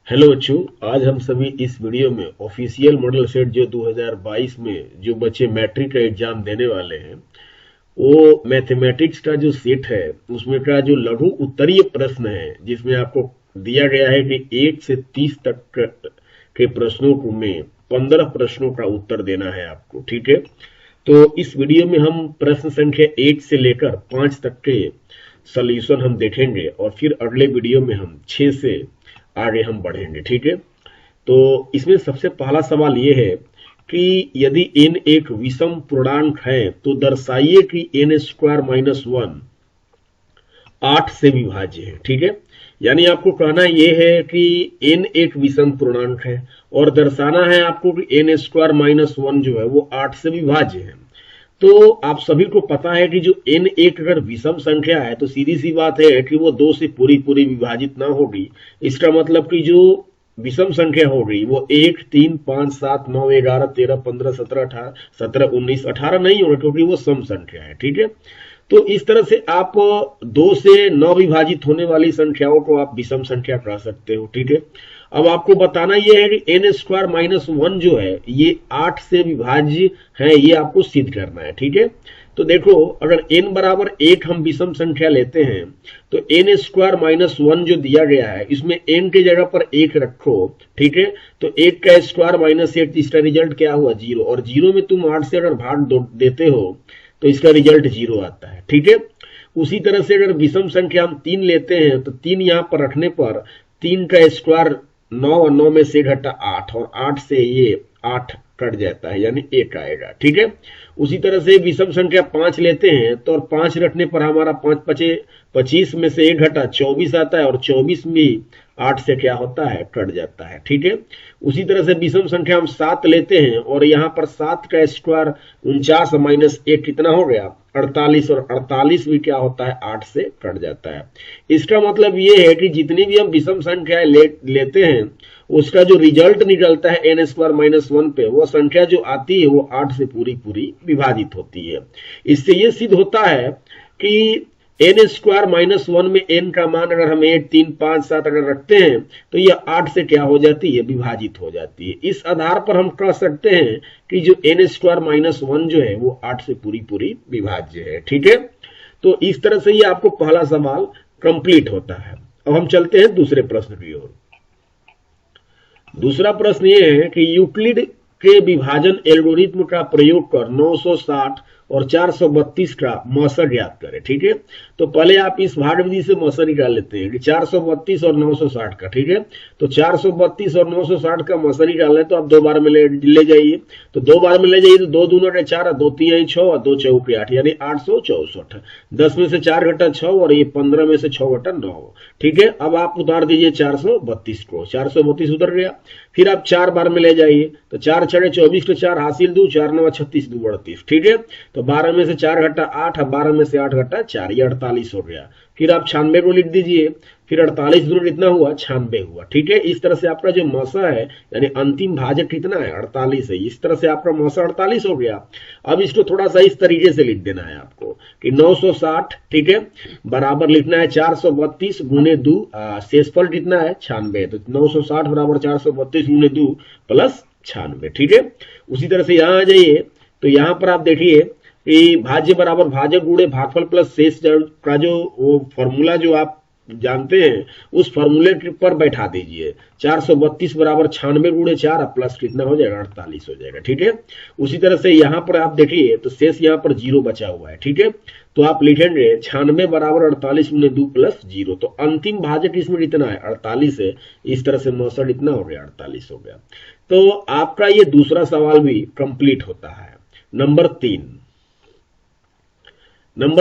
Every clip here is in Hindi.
हेलो बच्चों, आज हम सभी इस वीडियो में ऑफिशियल मॉडल सेट जो 2022 में जो बच्चे मैट्रिक का एग्जाम देने वाले हैं वो मैथमेटिक्स का जो सेट है उसमें का जो लघु उत्तरीय प्रश्न है जिसमें आपको दिया गया है कि 1 से 30 तक के प्रश्नों को में 15 प्रश्नों का उत्तर देना है आपको। ठीक है, तो इस वीडियो में हम प्रश्न संख्या 1 से लेकर 5 तक के सॉल्यूशन हम देखेंगे और फिर अगले वीडियो में हम 6 से आगे हम बढ़ेंगे। ठीक है, तो इसमें सबसे पहला सवाल ये है कि यदि n एक विषम पूर्णांक है तो दर्शाइए कि n स्क्वायर माइनस 1 8 से विभाज्य है। ठीक है, यानी आपको कहना ये है कि n एक विषम पूर्णांक है और दर्शाना है आपको कि n स्क्वायर माइनस 1 जो है वो 8 से विभाज्य है। तो आप सभी को पता है कि जो n एक अगर विषम संख्या है तो सीधी सी बात है कि वो 2 से पूरी पूरी विभाजित ना होगी। इसका मतलब कि जो विषम संख्या होगी वो 1, 3, 5, 7, 9, 11, 13, 15, 17, 18, 17, 19, 18 नहीं होगा क्योंकि वो सम संख्या है। ठीक है, तो इस तरह से आप 2 से 9 विभाजित होने वाली संख्याओं को आप विषम संख्या कह सकते हो। ठीक है, अब आपको बताना यह है कि n स्क्वायर माइनस 1 जो है ये 8 से विभाज्य है, ये आपको सिद्ध करना है। ठीक है, तो देखो अगर n बराबर 1 हम विषम संख्या लेते हैं तो n स्क्वायर माइनस 1 जो दिया गया है इसमें n की जगह पर 1 रखो। ठीक है, तो 1 का स्क्वायर माइनस 1, इसका रिजल्ट क्या हुआ 0, और 0 में तुम 8 से अगर भाग देते हो तो इसका रिजल्ट 0 आता है। ठीक है, उसी तरह से अगर विषम संख्या हम 3 लेते हैं तो 3 यहां पर रखने पर 3 का स्क्वायर 9 और 9 में से घटा 8 और 8 से ये 8 कट जाता है यानी 1 आएगा। ठीक है, उसी तरह से विषम संख्या 5 लेते हैं तो और 5 रखने पर हमारा 5 पचे 25 में से 1 घटा 24 आता है और 24 भी 8 से क्या होता है कट जाता है। ठीक है, उसी तरह से विषम संख्या हम 7 लेते हैं और यहाँ पर 7 का स्क्वायर 49 माइनस 1 कितना हो गया 48 और 48 भी क्या होता है 8 से कट जाता है। इसका मतलब ये है कि जितनी भी हम विषम संख्याएं लेते हैं उसका जो रिजल्ट निकलता है n स्क्वायर माइनस 1 पे वो संख्या जो आती है वो 8 से पूरी पूरी विभाजित होती है। इससे ये सिद्ध होता है कि n स्क्वायर माइनस 1 में n का मान अगर हम 1, 3, 5, 7 अगर रखते हैं तो ये 8 से क्या हो जाती है विभाजित हो जाती है। इस आधार पर हम कह सकते हैं कि जो n स्क्वायर माइनस 1 जो है वो 8 से पूरी पूरी विभाज्य है। ठीक है, तो इस तरह से ये आपको पहला सवाल कंप्लीट होता है। अब हम चलते हैं दूसरे प्रश्न की ओर। दूसरा प्रश्न ये है कि यूक्लिड के विभाजन एल्गोरिथ्म का प्रयोग कर 960 और 432 का मौसर ज्ञात करें। ठीक है, तो पहले आप इस भाग विधि से मौसर निकाल लेते हैं कि 432 और 960 का। ठीक है, तो 432 और 960 का मौसर निकालना है तो आप 2 बार में ले जाइए, तो 2 बार में ले जाइए तो 2 दूना 4, 2 3 6 और 2 चौके 8 यानी 864। 10 में से 4 घटा 6 और ये 15 में से 6 घटा 9। ठीक है, अब आप उतार दीजिए 432 को, 432 उतर गया। फिर आप 4 बार में ले जाइए तो 4 छड़े 24 के 4 हासिल 2, 4 9 36 2 38। ठीक है, तो 12 में से 4 घटा 8, 12 में से 8 घटा 4, ये 48 हो गया। फिर आप 96 को लिख दीजिए, फिर 48 दूर कितना हुआ 96 हुआ। ठीक है, इस तरह से आपका जो मौसा है यानी अंतिम भाजक कितना है 48 है। इस तरह से आपका मौसा 48 हो गया। अब इसको थोड़ा सा इस तरीके से लिख देना है आपको कि 960 ठीक है बराबर लिखना है 432 गुने 2, शेषफल कितना है 96, तो 960 बराबर 432 गुने 2 प्लस 96। ठीक है, उसी तरह से यहाँ आ जाइए तो यहाँ पर आप देखिए कि भाज्य बराबर भाजक गुणे भागफल प्लस शेष का जो वो फॉर्मूला जो आप जानते हैं उस फॉर्मूले पर बैठा दीजिए। 432 बराबर 96 गुणे 4 प्लस कितना हो जाएगा 48 हो जाएगा। ठीक है, उसी तरह से यहाँ पर आप देखिए तो शेष यहाँ पर 0 बचा हुआ है। ठीक है, तो आप लिखेंगे 96 बराबर 48 गुणे 2 प्लस 0, तो अंतिम भाजक इसमें कितना है 48 है। इस तरह से 69 इतना हो गया 48 हो गया। तो आपका ये दूसरा सवाल भी कंप्लीट होता है। नंबर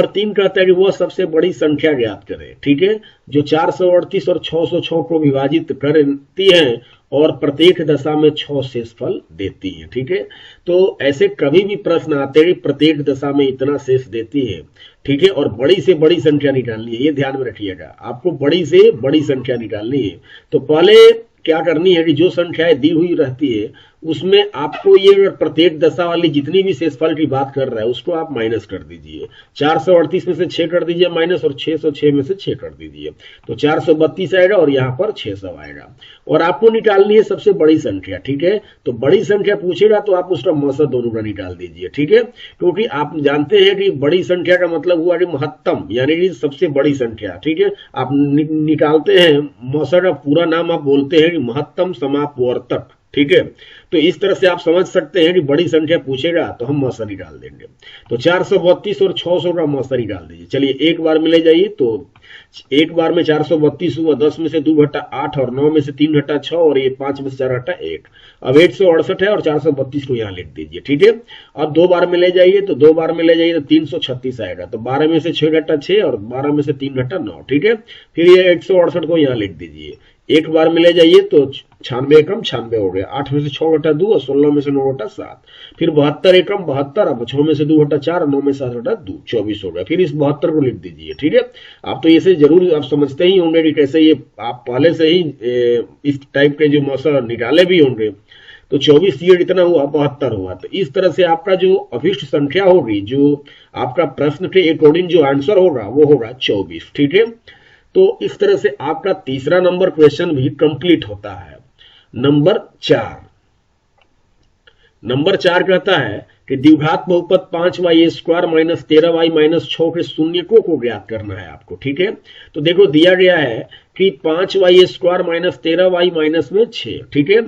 3 कहता है कि वह सबसे बड़ी संख्या ज्ञात करें। ठीक है, जो 438 और 606 को विभाजित करती है और प्रत्येक दशा में 6 शेषफल देती है। ठीक है, तो ऐसे कभी भी प्रश्न आते हैं प्रत्येक दशा में इतना शेष देती है। ठीक है, और बड़ी से बड़ी संख्या निकालनी है, ये ध्यान में रखिएगा, आपको बड़ी से बड़ी संख्या निकालनी है। तो पहले क्या करनी है कि जो संख्याएं दी हुई रहती है उसमें आपको ये प्रत्येक दशा वाली जितनी भी शेषफल की बात कर रहा है उसको आप माइनस कर दीजिए। 438 में से 6 कर दीजिए माइनस, और 606 में से 6 कर दीजिए, तो 432 आएगा और यहाँ पर 600 आएगा। और आपको निकालनी है सबसे बड़ी संख्या, ठीक है। तो बड़ी संख्या पूछेगा तो आप उसका मौसत दोनों का निकाल दीजिए, ठीक है। क्योंकि आप जानते हैं कि बड़ी संख्या का मतलब हुआ कि महत्तम, यानी कि सबसे बड़ी संख्या, ठीक है। आप निकालते हैं मौसत का पूरा नाम आप बोलते हैं कि महत्तम समापवर्तक, ठीक है। तो इस तरह से आप समझ सकते हैं कि बड़ी संख्या पूछेगा तो हम मौसा निकाल देंगे। तो 432 और 600 का मौसा निकाल दीजिए। चलिए एक बार में ले जाइए, तो एक बार में 432 हुआ, 10 में से 2 घटा 8 और 9 में से 3 घटा 6 और ये 5 में से 4 घटा 1। अब 168 है और 432 को यहाँ लिख दीजिए, ठीक है। अब 2 बार में ले जाइए, तो 2 बार में ले जाइए तो 336 आएगा। तो 12 में से 6 घटा 6 और 12 में से 3 घटा 9, ठीक है। फिर ये 168 को यहाँ लिख दीजिए। एक बार में ले जाइए तो 96 एकम 96 हो गया। 8 में से 6 घटा 2 और 16 में से 9 घटा 7। फिर 72 एकम 72, अब 6 में से 2 घटा 4 और 9 में से 7 घटा 2, 24 हो गया। फिर इस 72 को लिख दीजिए, ठीक है। आप तो इसे जरूर आप समझते ही होंगे कि कैसे ये आप पहले से ही इस टाइप के जो मौसा निकाले भी होंगे। तो 24 ये इतना हुआ, 72 हुआ। तो इस तरह से आपका जो अभिष्ट संख्या होगी, जो आपका प्रश्न के अकॉर्डिंग जो आंसर होगा वो होगा 24, ठीक है। तो इस तरह से आपका तीसरा नंबर क्वेश्चन भी कंप्लीट होता है। नंबर 4 कहता है कि द्विघात बहुपद 5y² माइनस 13y माइनस 6 के शून्यकों को ज्ञात करना है आपको, ठीक है। तो देखो दिया गया है कि 5y² माइनस 13y माइनस में 6, ठीक है।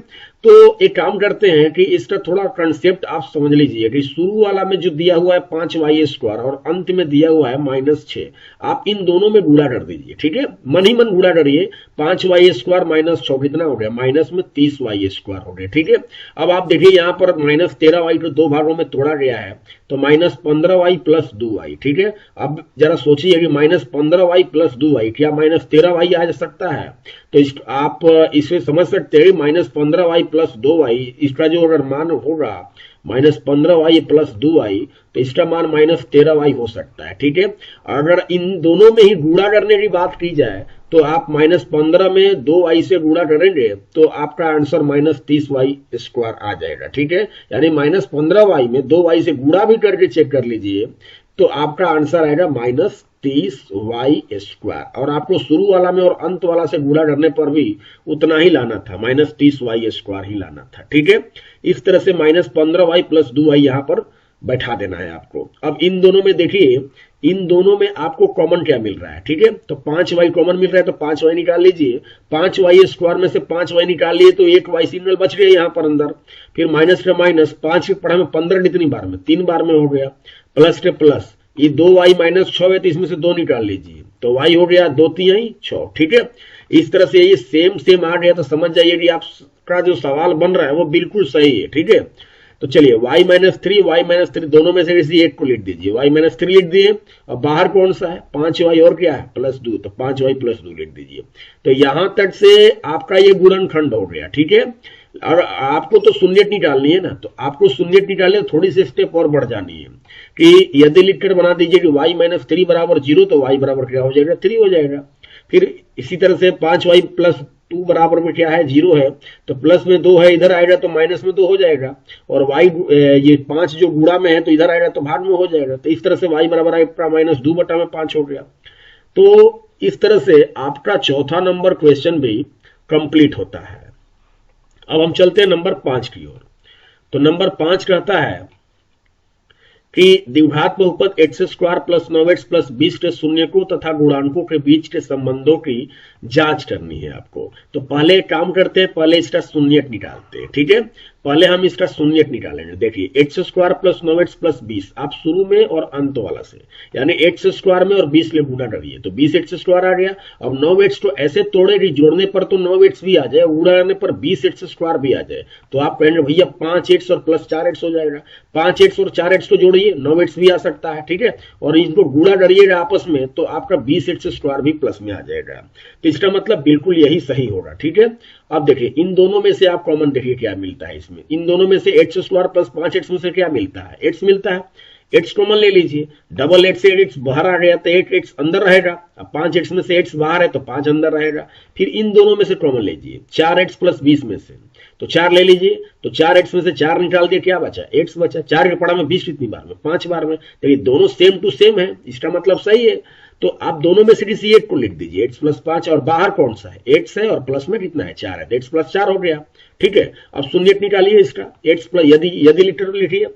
तो एक काम करते हैं कि इसका थोड़ा कंसेप्ट आप समझ लीजिए कि शुरू वाला में जो दिया हुआ है 5y² और अंत में दिया हुआ है -6, आप इन दोनों में गुणा कर दीजिए, ठीक है। मन ही मन गुणा करिए। 5y² माइनस 6 कितना हो गया, माइनस में 30y² हो गया, ठीक है। अब आप देखिए यहाँ पर -13y को 2 भागों में तोड़ा गया है, तो -15y प्लस 2y, ठीक है। अब जरा सोचिए कि -15y प्लस 2y क्या -13y आ सकता है? तो आप इससे समझ सकते हैं -15y प्लस 2y, इसका जो अगर मान होगा -15y प्लस 2y, तो इसका मान -13y हो सकता है, ठीक है। अगर इन दोनों में ही गुणा करने की बात की जाए तो आप -15 में 2y से गुणा करेंगे तो आपका आंसर -30y² आ जाएगा, ठीक है। यानी -15y में 2y से गुणा भी करके चेक कर लीजिए तो आपका आंसर आएगा -30y²। और आपको शुरू वाला में और अंत वाला से गुणा करने पर भी उतना ही लाना था, -30y² ही लाना था, ठीक है। इस तरह से -15y प्लस 2y यहाँ पर बैठा देना है आपको। अब इन दोनों में देखिए, इन दोनों में आपको कॉमन क्या मिल रहा है, ठीक है। तो 5y कॉमन मिल रहा है तो 5y निकाल लीजिए। 5y² में से 5y निकाल लिए तो 1y सिग्नल बच गया यहाँ पर अंदर। फिर माइनस के माइनस, 5 की पढ़ा में 15 कितनी बार में, 3 बार में हो गया। प्लस के प्लस, ये 2y माइनस 6 है तो इसमें से 2 निकाल लीजिए, तो y हो गया 2 3 6, ठीक है। इस तरह से ये सेम आ गया तो समझ जाइए कि आपका जो सवाल बन रहा है वो बिल्कुल सही है, ठीक है। तो चलिए y -3 दोनों में से किसी एक को लिख दीजिए। y -3 लिख दिए, और बाहर कौन सा है 5y और क्या है +2, तो 5y + 2 लिख दीजिए। तो यहां तक से आपका ये गुणनखंड हो गया, ठीक है। और आपको तो शून्यत निकालनी है ना, तो आपको शून्यत निकालने थोड़ी सी स्टेप और बढ़ जानी है कि यदि लिखकर बना दीजिए कि y -3 बराबर 0, तो y बराबर क्या हो जाएगा 3 हो जाएगा। फिर इसी तरह से 5y + 2 बराबर में क्या है 0 है, तो प्लस में 2 है इधर आएगा तो माइनस में 2 हो जाएगा। और y ये 5 जो गुणा में है तो इधर आएगा तो भाग में हो जाएगा। तो इस तरह से y बराबर आपका -2/5 हो गया। तो इस तरह से आपका चौथा नंबर क्वेश्चन भी कंप्लीट होता है। अब हम चलते हैं नंबर 5 की ओर। तो नंबर 5 कहता है कि द्विघात बहुपद x² + 9x + 20 के शून्यकों तथा गुणांकों के बीच के संबंधों की जांच करनी है आपको। तो पहले काम करते हैं, पहले इसका शून्यक निकालते हैं, ठीक है। पहले हम इसका शून्यक निकालेंगे। देखिए x² + 9x + 20, आप शुरू में और अंत वाला से, यानी x² में और 20 ले गुणा करिए तो 20x² आ गया। अब 9x को ऐसे तोड़े कि जोड़ने पर तो 9x भी आ जाए, गुणा करने पर 20x² भी आ जाए, तो आप कहेंगे भैया 5x और प्लस 4x हो जाएगा। 5x और 4x को जोड़िए, 9x भी आ सकता है, ठीक है। और इनको गुणा करिएगा आपस में तो आपका 20x² भी प्लस में आ जाएगा। तो इसका मतलब बिल्कुल यही सही होगा, ठीक है। अब देखिए इन दोनों में से आप कॉमन देखिए क्या मिलता है इसमें। इन दोनों में से x² + 5x में से क्या मिलता है, x मिलता है। एक्स कॉमन ले लीजिए, डबल एक्स से एक्स बाहर आ गया तो एक एक्स अंदर रहेगा, अब 5x में से एक्स बाहर है तो 5 अंदर रहेगा। फिर इन दोनों में से कॉमन लीजिए, 4x प्लस 20 में से तो 4 ले लीजिए, तो 4x में से 4 निकाल दिया, क्या बचा, x बचा। 4 के पढ़ा में 20 कितनी बार में, 5 बार में, तो ये दोनों सेम टू सेम है, इसका मतलब सही है। तो आप दोनों में से किसी एक को लिख दीजिए, x प्लस 5, और बाहर कौन सा है, x है, और प्लस में कितना है, 4 है, तो x प्लस 4 हो गया। ठीक है, अब शून्य निकालिए इसका, x प्लस, यदि लिटरली लिखिए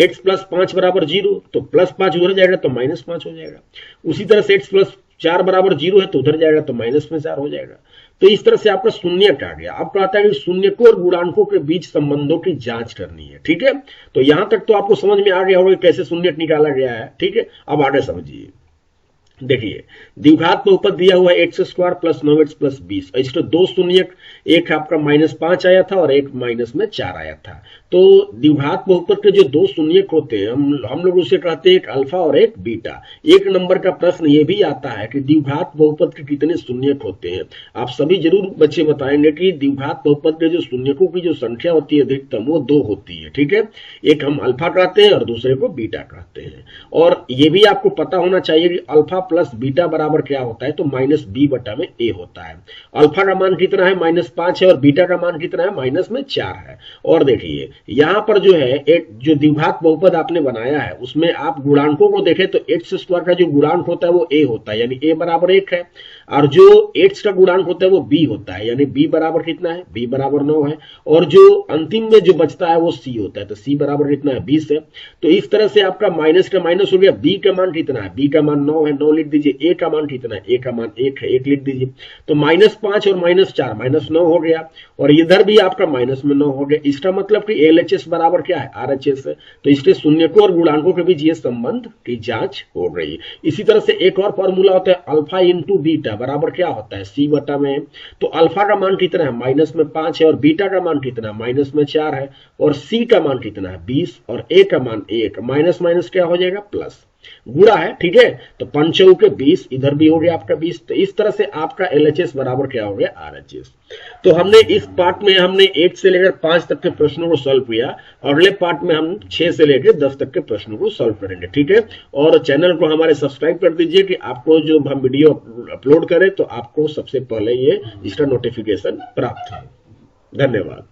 x प्लस 5 बराबर 0, तो प्लस 5 उधर जाएगा तो माइनस 5 हो जाएगा। उसी तरह से x प्लस 4 बराबर 0 है तो उधर जाएगा तो माइनस में 4 हो जाएगा। तो इस तरह से आपका शून्य आ गया। अब कहता है कि शून्य को और गुणांकों के बीच संबंधों की जांच करनी है। ठीक है, तो यहां तक तो आपको समझ में आ गया होगा कैसे शून्य निकाला गया है। ठीक है, अब आगे समझिए। देखिए, द्विघात बहुपद दिया हुआ है x square plus 9x plus 20, इसके दो शून्य, एक आपका -5 आया था और एक -4 आया था। तो द्विघात बहुपद के जो दो शून्य होते हैं हम लोग उसे कहते हैं एक अल्फा और एक बीटा। एक नंबर का प्रश्न ये भी आता है कि द्विघात बहुपद के कितने शून्य होते हैं। आप सभी जरूर बच्चे बताएंगे कि द्विघात बहुपद के जो शून्यकों की जो संख्या होती है अधिकतम वो 2 होती है। ठीक है, एक हम अल्फा कहते हैं और दूसरे को बीटा कहते हैं। और ये भी आपको पता होना चाहिए कि अल्फा प्लस बीटा बराबर क्या होता है, तो -b बटा में a होता है। अल्फा का मान कितना है, -5 है, और बीटा का मान कितना है, -4 है। और देखिए यहां पर जो है एक जो द्विघात बहुपद आपने बनाया है उसमें आप गुणांकों को देखें तो एक्स स्क्वायर का जो गुणांक होता है वो a होता है, यानी a बराबर 1 है, और जो x का गुणांक होता है वो b होता है, यानी b बराबर कितना है, b बराबर 9 है, और जो अंतिम में जो बचता है वो c होता है, तो c बराबर कितना है, 20 है। तो इस तरह से आपका माइनस का माइनस हो गया, b का मान कितना है, b का मान 9 है, 9 लिख दीजिए, a का मान कितना है, a का मान 1 है, 1 लिख दीजिए। तो -5 और -4 -9 हो गया, और इधर भी आपका माइनस में 9 हो गया। इसका मतलब कि LHS बराबर क्या है, RHS है। तो इसके शून्यकों और गुणांकों के बीच ये संबंध की जांच हो गई। इसी तरह से एक और फॉर्मूला होता है अल्फा इंटू बीटा बराबर क्या होता है, c बटा में। तो अल्फा का मान कितना है, -5 है, और बीटा का मान कितना है, -4 है, और c का मान कितना है, 20, और a का मान 1, माइनस माइनस क्या हो जाएगा, प्लस, गुणा है। ठीक है, तो 5 के 20, इधर भी हो गया आपका 20। तो इस तरह से आपका LHS बराबर क्या हो गया, RHS। तो हमने इस पार्ट में हमने 1 से लेकर 5 तक के प्रश्नों को सॉल्व किया, अगले पार्ट में हम 6 से लेकर 10 तक के प्रश्नों को सॉल्व करेंगे। ठीक है, और चैनल को हमारे सब्सक्राइब कर दीजिए कि आपको जो हम वीडियो अपलोड करें तो आपको सबसे पहले ये इसका नोटिफिकेशन प्राप्त हो। धन्यवाद।